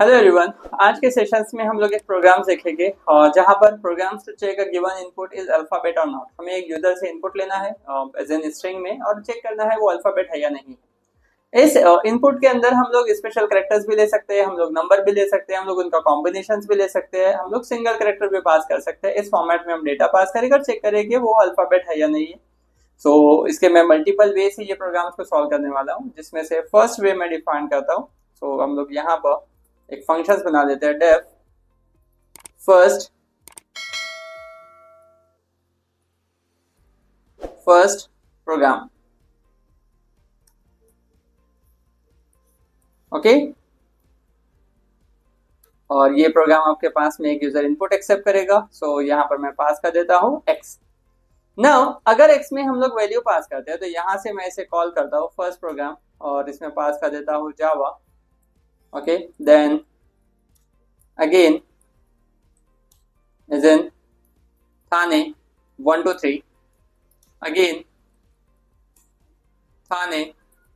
Hello everyone. आज के sessions में हम लोग एक प्रोग्राम सीखेंगे और जहां पर प्रोग्राम्स में हम लोग एक प्रोग्राम सीखेंगे और जहां पर programs to check a given input is alphabet और नॉट। हमें एक यूजर से इनपुट लेना है एज एन स्ट्रिंग में और चेक करना है वो अल्फाबेट है या नहीं। इस इनपुट के अंदर हम लोग स्पेशल कैरेक्टर्स भी ले सकते हैं, हम लोग नंबर भी ले सकते हैं, हम लोग उनका कॉम्बिनेशंस भी ले सकते हैं, हम लोग सिंगल कैरेक्टर भी पास कर सकते हैं। इस फॉर्मेट में हम डेटा पास करेंगे और चेक करेंगे वो अल्फाबेट है या नहीं है। इसके मैं मल्टीपल वे से ये प्रोग्राम्स को सॉल्व करने वाला हूँ, जिसमें से फर्स्ट वे मैं डिफाइन करता हूँ। हम लोग यहाँ पर एक फंक्शंस बना देते हैं, डेफ फर्स्ट प्रोग्राम। ओके, और ये प्रोग्राम आपके पास में एक यूजर इनपुट एक्सेप्ट करेगा। यहाँ पर मैं पास कर देता हूँ एक्स। नाउ अगर x में हम लोग वैल्यू पास करते हैं तो यहाँ से मैं इसे कॉल करता हूँ फर्स्ट प्रोग्राम और इसमें पास कर देता हूँ Java. Okay, then again is in थाने 1 2 3, अगेन थाने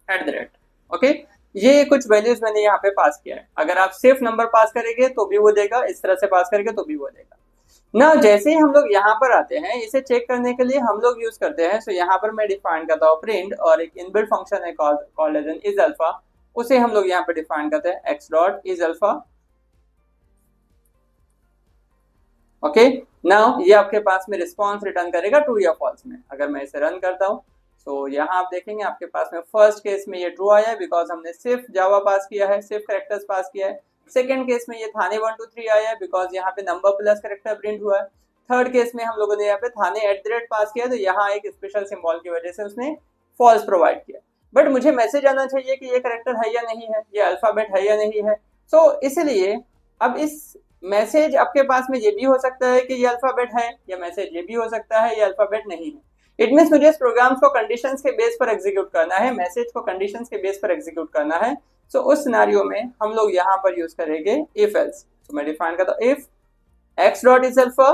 @ ओके, ये कुछ वैल्यूज मैंने यहाँ पे पास किया है। अगर आप सिर्फ नंबर पास करेंगे तो भी वो देगा, इस तरह से पास करेंगे तो भी वो देगा ना। जैसे ही हम लोग यहाँ पर आते हैं, इसे चेक करने के लिए हम लोग यूज करते हैं। यहाँ पर मैं डिफाइन करता हूँ प्रिंट और एक इनबिल्ट फंक्शन है called as an is alpha. उसे हम लोग यहाँ पे डिफाइन करते हैं X dot is alpha. Okay, now ये आपके पास में रिस्पॉन्स रिटर्न करेगा ट्रू या फॉल्स में। अगर मैं इसे रन करता हूँ यहाँ आप देखेंगे आपके पास में फर्स्ट केस में ये ट्रू आया है बिकॉज हमने सिर्फ जावा पास किया है, सिर्फ कैरेक्टर्स पास किया है। सेकंड केस में ये थाने 1 2 3 आया है बिकॉज यहाँ पे नंबर प्लस कैरेक्टर प्रिंट हुआ है। थर्ड केस में हम लोगों ने यहाँ पे थाने @ पास किया, तो यहाँ एक स्पेशल सिंबल की वजह से उसने फॉल्स प्रोवाइड किया। बट मुझे मैसेज आना चाहिए कि ये कैरेक्टर है या नहीं है, ये अल्फाबेट है या नहीं है। इसलिए अब इस मैसेज आपके पास में ये भी हो सकता है कि ये अल्फाबेट है, या मैसेज ये भी हो सकता है ये अल्फाबेट नहीं है। इट मीन्स मुझे इस प्रोग्राम्स को कंडीशंस के बेस पर एग्जीक्यूट करना है, मैसेज को कंडीशंस के बेस पर एग्जीक्यूट करना है। उस सिनेरियो में हम लोग यहाँ पर यूज करेंगे इफ एल्स। मैं डिफाइन करता हूँ if x dot is alpha.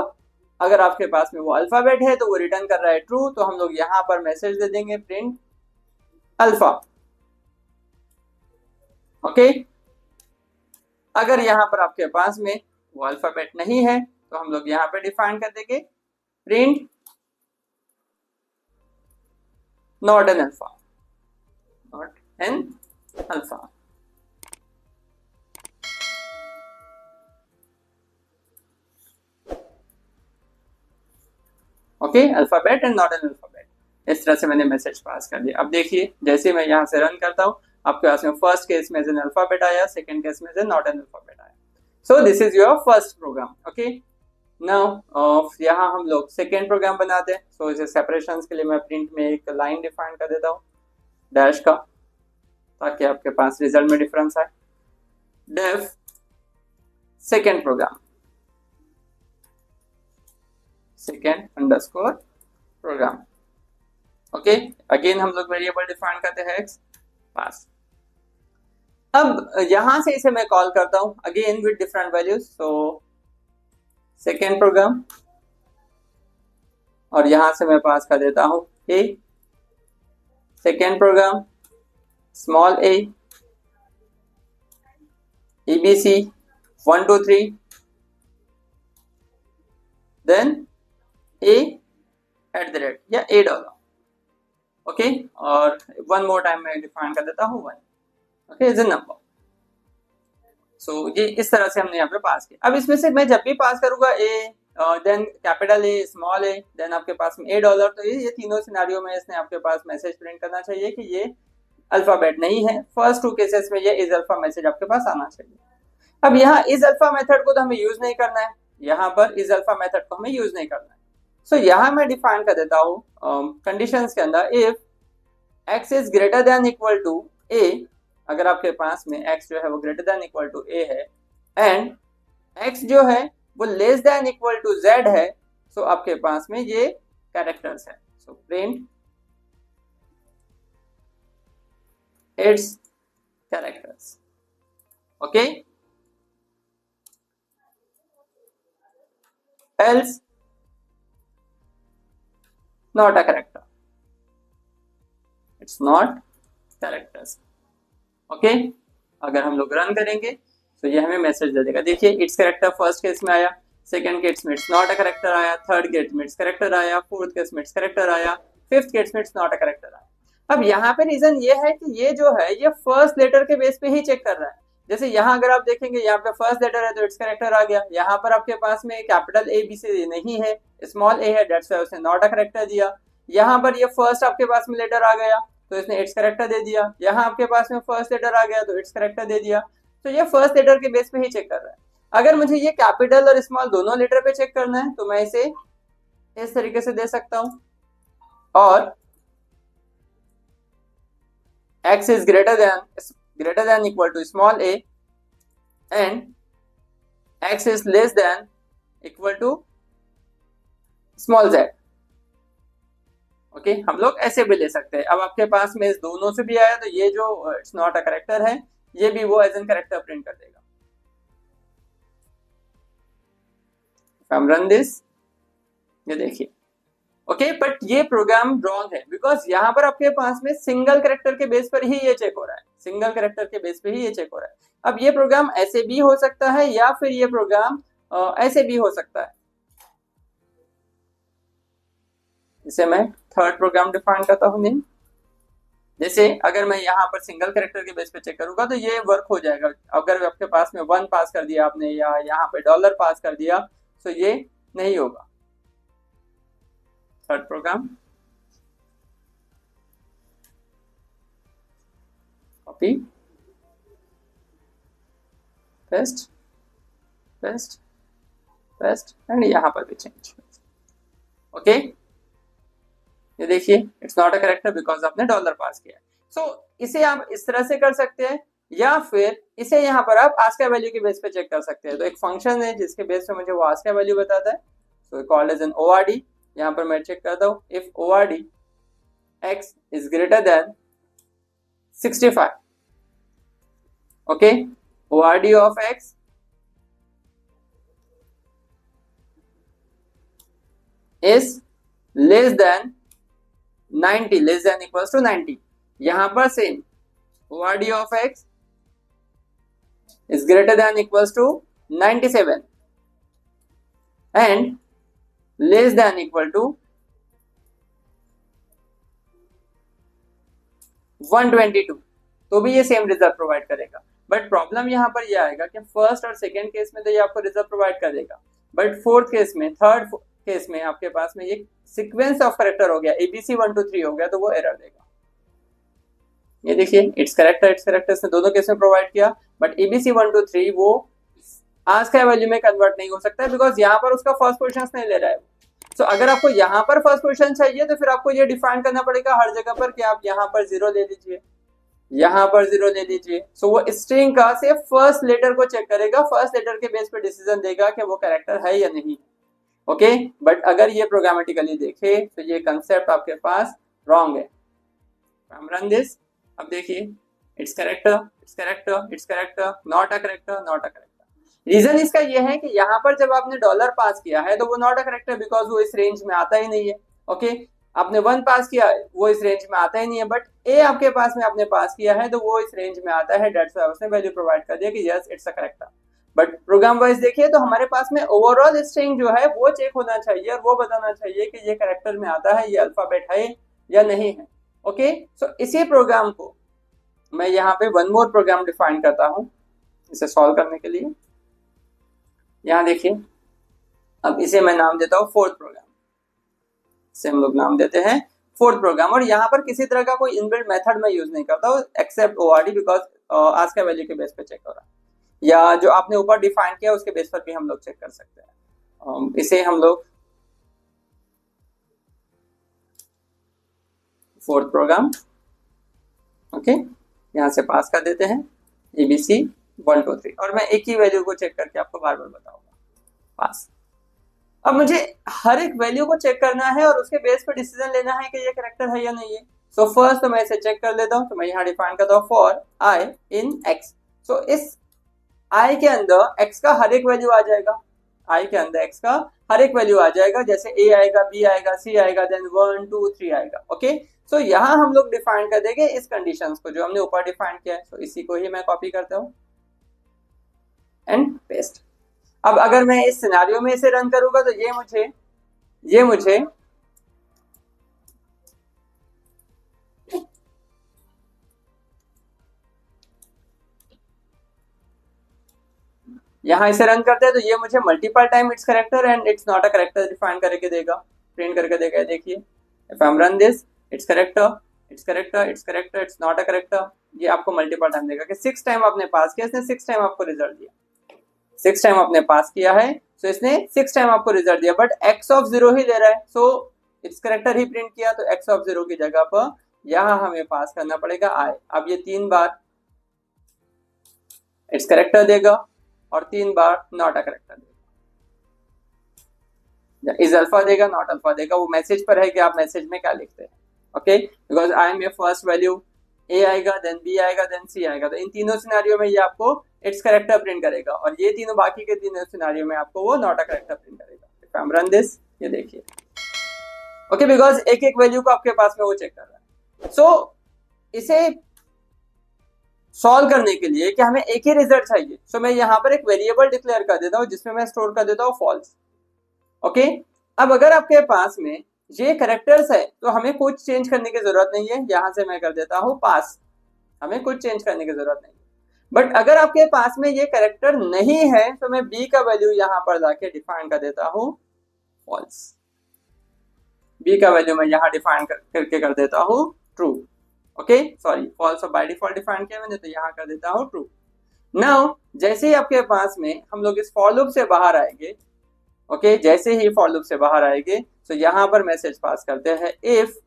अगर आपके पास में वो अल्फाबेट है तो वो रिटर्न कर रहा है ट्रू, तो हम लोग यहाँ पर मैसेज दे देंगे प्रिंट अल्फा। ओके, अगर यहाँ पर आपके पास में वो अल्फाबेट नहीं है तो हम लोग यहाँ पे डिफाइन कर देंगे print not an alpha, not an alpha. Okay, alphabet and not an alphabet. इस तरह से मैंने मैसेज पास कर दिया। अब देखिए जैसे मैं यहाँ से रन करता हूँ, आपके पास में फर्स्ट केस में एज एन अल्फाबेट आया, सेकंड केस में as an not an alphabet आया। This is your first program. Okay, now यहाँ हम लोग सेकेंड प्रोग्राम बनाते हैं। इसे सेपरेशन के लिए मैं प्रिंट में एक लाइन डिफाइन कर देता हूँ डैश का, ताकि आपके पास रिजल्ट में डिफरेंस आए। Def second program, second underscore program. Okay, again हम लोग वेरिएबल डिफाइन करते हैं एक्स पास। अब यहां से इसे मैं कॉल करता हूं again with different values. Second program और यहां से मैं पास कर देता हूं A. Second program small A, EBC 1 2 3, then a @ या $. ओके, और वन मोर टाइम मैं डिफाइन कर देता हूँ 1। Okay, is a number. ये इस तरह से हमने यहाँ पे पास किया। अब इसमें से मैं जब भी पास करूंगा A, then capital A, small A, then आपके पास में $, तो ये तीनों सिनेरियो में इसने आपके पास मैसेज प्रिंट करना चाहिए कि ये अल्फाबेट नहीं है। फर्स्ट टू केसेस में ये इज अल्फा मैसेज आपके पास आना चाहिए। अब यहाँ इज अल्फा मेथड को तो हमें यूज नहीं करना है, यहाँ पर इज अल्फा मेथड को हमें यूज नहीं करना है। यहाँ मैं डिफाइन कर देता हूँ कंडीशंस के अंदर if x is greater than equal to a, अगर आपके पास में x जो है वो greater than equal to a है एंड x जो है वो less than equal to z है, आपके पास में ये कैरेक्टर्स है। Print it's characters. Okay, else not a character, it's not characters। Okay, अगर हम लोग रन करेंगे तो ये हमें मैसेज दे देगा। देखिए इट्स करेक्टर फर्स्ट केस में आया, सेकंड केस में इट्स नॉट अ करेक्टर आया, थर्ड केस में इट्स करेक्टर आया, फोर्थ केस में इट्स करेक्टर आया, फिफ्थ केस में इट्स नॉट अ करेक्टर आया। अब यहाँ पे रीजन ये है कि ये जो है ये फर्स्ट लेटर के बेस पे ही चेक कर रहा है। जैसे यहाँ अगर आप देखेंगे यहाँ पे फर्स्ट लेटर है तो इट्स करेक्टर आ गया, यहाँ पर आपके पास में कैपिटल ए बी सी नहीं है, स्मॉल ए है, दैट्स व्हाई उसने नॉट अ करेक्टर दिया। यहाँ पर ये फर्स्ट आपके पास में लेटर आ गया तो इसने इट्स करेक्टर दे दिया, यहाँ आपके पास में फर्स्ट लेटर आ गया तो इट्स करेक्टर दे दिया। तो ये फर्स्ट लेटर के बेस पे ही चेक कर रहा है। अगर मुझे ये कैपिटल और स्मॉल दोनों लेटर पे चेक करना है तो मैं इसे इस तरीके से दे सकता हूं, और x is greater than equal to small a and x is less than equal to small z। Okay हम लोग ऐसे भी ले सकते हैं। अब आपके पास में इस दोनों से भी आया तो ये जो इट्स नॉट अ करेक्टर है ये भी वो एज एन करेक्टर प्रिंट कर देगा। रन दिस, ये देखिए ओके बट ये प्रोग्राम रॉन्ग है बिकॉज यहाँ पर आपके पास में सिंगल करेक्टर के बेस पर ही ये चेक हो रहा है, सिंगल करेक्टर के बेस पे ही ये चेक हो रहा है। अब ये प्रोग्राम ऐसे भी हो सकता है या फिर ये प्रोग्राम ऐसे भी हो सकता है। इसे मैं थर्ड प्रोग्राम डिफाइन करता हूँ। नहीं, जैसे अगर मैं यहाँ पर सिंगल कैरेक्टर के बेस पे चेक करूंगा तो ये वर्क हो जाएगा। अगर आपके पास में 1 पास कर दिया आपने या यहाँ पे डॉलर पास कर दिया तो ये नहीं होगा। Third program copy paste paste paste and यहाँ पर भी चेंज। ओके ये देखिए it's not a character because आपने डॉलर पास किया। सो इसे आप इस तरह से कर सकते हैं या फिर इसे यहाँ पर आप आस्का वैल्यू के बेस पे चेक कर सकते हैं। तो एक फंक्शन है जिसके बेस पे मुझे वो आस्का वैल्यू बताता है, so called as an ORD. यहाँ पर मैं चेक करता हूँ if ORD X is greater than 65। Okay ORD of X is less than 90, less than equals to 90। यहां पर same ORD of X is greater than equals to 97 and less than equal to 122, तो भी ये same result provide करेगा। But problem यहाँ पर यह आएगा कि फर्स्ट और सेकेंड केस में तो ये आपको रिजल्ट प्रोवाइड कर देगा, बट फोर्थ केस में थर्ड केस में आपके पास में ये सीक्वेंस ऑफ करेक्टर हो गया, एबीसी 1 2 3 हो गया, तो वो एरर देगा। ये देखिए इट्स करेक्टर इसने दोनों केस में प्रोवाइड किया, बट एबीसी 1 2 3 वो आज का वैल्यू में कन्वर्ट नहीं हो सकता है बिकॉज यहाँ पर उसका फर्स्ट पोजीशन नहीं ले रहा है। सो अगर आपको यहाँ पर फर्स्ट पोजीशन चाहिए तो फिर आपको ये डिफाइन करना पड़ेगा हर जगह पर कि आप यहाँ पर 0 ले लीजिए, यहाँ पर 0 ले लीजिए। सो वो स्ट्रिंग का से फर्स्ट लेटर को चेक करेगा, फर्स्ट लेटर के बेस पे डिसीजन देगा कि वो कैरेक्टर है या नहीं। ओके बट अगर ये प्रोग्रामेटिकली देखे तो ये कंसेप्ट आपके पास रॉन्ग है। रन दिस, अब देखिए it's character not a character. Reason इसका ये है कि यहाँ पर जब आपने डॉलर पास किया है तो वो नॉट अ करेक्टर बिकॉज वो इस रेंज में आता ही नहीं है। ओके आपने 1 पास किया है वो इस रेंज में आता ही नहीं है, बट ए आपके पास में आपने पास किया है तो वो इस रेंज में आता है, दैट्स व्हाई उसने वैल्यू प्रोवाइड कर दिया कि yes it's a character. But program wise देखिए तो हमारे पास में ओवरऑल स्ट्रिंग जो है वो चेक होना चाहिए और वो बताना चाहिए कि ये कैरेक्टर में आता है, ये अल्फाबेट है या नहीं है। ओके सो इसी प्रोग्राम को मैं यहाँ पे वन मोर प्रोग्राम डिफाइन करता हूँ इसे सॉल्व करने के लिए। यहाँ देखिए अब इसे मैं नाम देता हूँ फोर्थ प्रोग्राम, इसे हम लोग नाम देते हैं फोर्थ प्रोग्राम। और यहाँ पर किसी तरह का कोई इनबिल्ट मेथड मैं यूज नहीं करता हूँ एक्सेप्ट ओआरडी बिकॉज आज का वैल्यू के बेस पे चेक हो रहा है, या जो आपने ऊपर डिफाइन किया उसके बेस पर भी हम लोग चेक कर सकते हैं। इसे हम लोग फोर्थ प्रोग्राम ओके यहाँ से पास कर देते हैं एबीसी 1 2 3 और मैं एक ही वैल्यू को चेक करके आपको बार बार बताऊंगा पास। अब मुझे हर एक वैल्यू को चेक करना है और उसके बेस पर डिसीजन लेना है कि ये कैरेक्टर है या नहीं है। सो फर्स्ट तो मैं इसे चेक कर लेता हूँ, तो मैं यहाँ डिफाइन करता हूँ फॉर आई इन एक्स। सो इस आई के अंदर एक्स का हर एक वैल्यू आ जाएगा, आई के अंदर एक्स का हर एक वैल्यू आ जाएगा, जैसे ए आएगा, बी आएगा, सी आएगा, देन 1 2 3 आएगा। ओके सो यहाँ हम लोग डिफाइन कर देंगे इस कंडीशंस को जो हमने ऊपर डिफाइन किया है। तो इसी को ही मैं कॉपी करता हूँ एंड पेस्ट। अब अगर मैं इस सिनेरियो में इसे रन करूंगा तो ये मुझे यहाँ इसे रन करते हैं तो ये मुझे multiple time it's character and it's not a character define करके देगा, प्रिंट करके देगा। देखिए if I am run this, it's character, it's character, it's character, it's not a character, ये आपको मल्टीपल टाइम देगा कि 6 टाइम आपने पास किया, इसने 6 टाइम आपको रिजल्ट दिया। 6 टाइम आपने पास किया है सो इसने 6 टाइम आपको रिजल्ट दिया, बट x ऑफ 0 ही ले रहा है, so it's character he print किया, तो x ऑफ 0 की जगह पर यहाँ हमें पास करना पड़ेगा i। अब ये 3 बार इट्स करेक्टर देगा और 3 बार नॉट अ करेक्टर देगा, इज अल्फा देगा, नॉट अल्फा देगा। वो मैसेज पर है कि आप मैसेज में क्या लिखते हैं। ओके, बिकॉज आई में फर्स्ट वैल्यू ए आएगा, देन बी आएगा, देन सी आएगा, तो इन तीनों सिनेरियो में ये आपको इट्स करेक्टर प्रिंट करेगा और ये तीनों बाकी के तीनों सिनेरियो में आपको वो नॉट अ करेक्टर प्रिंट करेगा। If I am run this, ये देखिए ओके, बिकॉज एक एक वैल्यू को आपके पास में वो चेक कर रहा है। सो इसे सॉल्व करने के लिए कि हमें एक ही रिजल्ट चाहिए, सो मैं यहाँ पर एक वेरिएबल डिक्लेयर कर देता हूँ जिसमें मैं स्टोर कर देता हूँ फॉल्स। ओके, अब अगर आपके पास में ये करेक्टर्स है तो हमें कुछ चेंज करने की जरूरत नहीं है, यहां से मैं कर देता हूं पास, हमें कुछ चेंज करने की जरूरत नहीं। बट अगर आपके पास में ये करेक्टर नहीं है तो मैं बी का वैल्यू यहां पर जाके डिफाइन कर देता हूं फॉल्स। बी का वैल्यू मैं यहां डिफाइन करके कर देता हूं true. Okay sorry, false by default define किया मैंने, तो यहां कर देता हूं ट्रू। नाउ जैसे ही आपके पास में हम लोग इस फॉर लूप से बाहर आएंगे, ओके जैसे ही फॉर लूप से बाहर आएंगे तो यहां पर मैसेज पास करते हैं इफ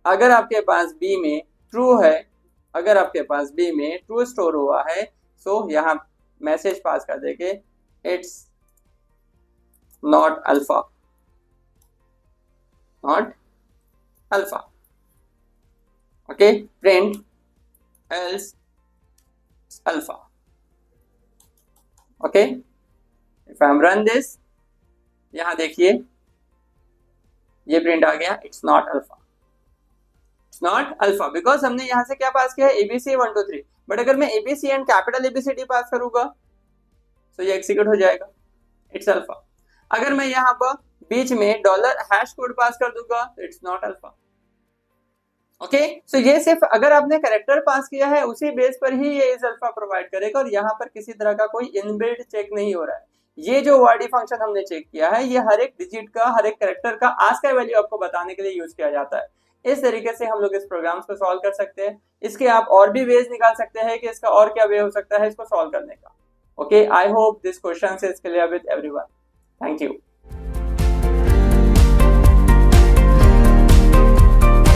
अगर आपके पास बी में ट्रू है, अगर आपके पास बी में ट्रू स्टोर हुआ है सो यहां मैसेज पास कर देंगे it's not alpha, not alpha. Okay, print else alpha. Okay, if I am run this, यहां देखिए ये प्रिंट आ गया it's not alpha, it's not alpha, because हमने यहां से क्या पास किया है एबीसी 1 2 3। बट अगर मैं एबीसी एंड कैपिटल एबीसीडी पास करूंगा तो ये एक्सिक्यूट हो जाएगा, इट्स अल्फा। अगर मैं यहाँ पर बीच में डॉलर हैश कोड पास कर दूंगा तो इट्स नॉट अल्फा। ओके, सो ये सिर्फ अगर आपने कैरेक्टर पास किया है उसी बेस पर ही ये इज अल्फा प्रोवाइड करेगा और यहाँ पर किसी तरह का कोई इनबिल्ट चेक नहीं हो रहा है। ये जो वार्डी फंक्शन हमने चेक किया है ये हर एक डिजिट का, हर एक कैरेक्टर का आस्क वैल्यू आपको बताने के लिए यूज किया जाता है। इस तरीके से हम लोग इस प्रोग्राम्स को सॉल्व कर सकते हैं। इसके आप और भी वेज निकाल सकते हैं कि इसका और क्या वे हो सकता है इसको सॉल्व करने का। Okay, I hope this question is clear with everyone. Thank you.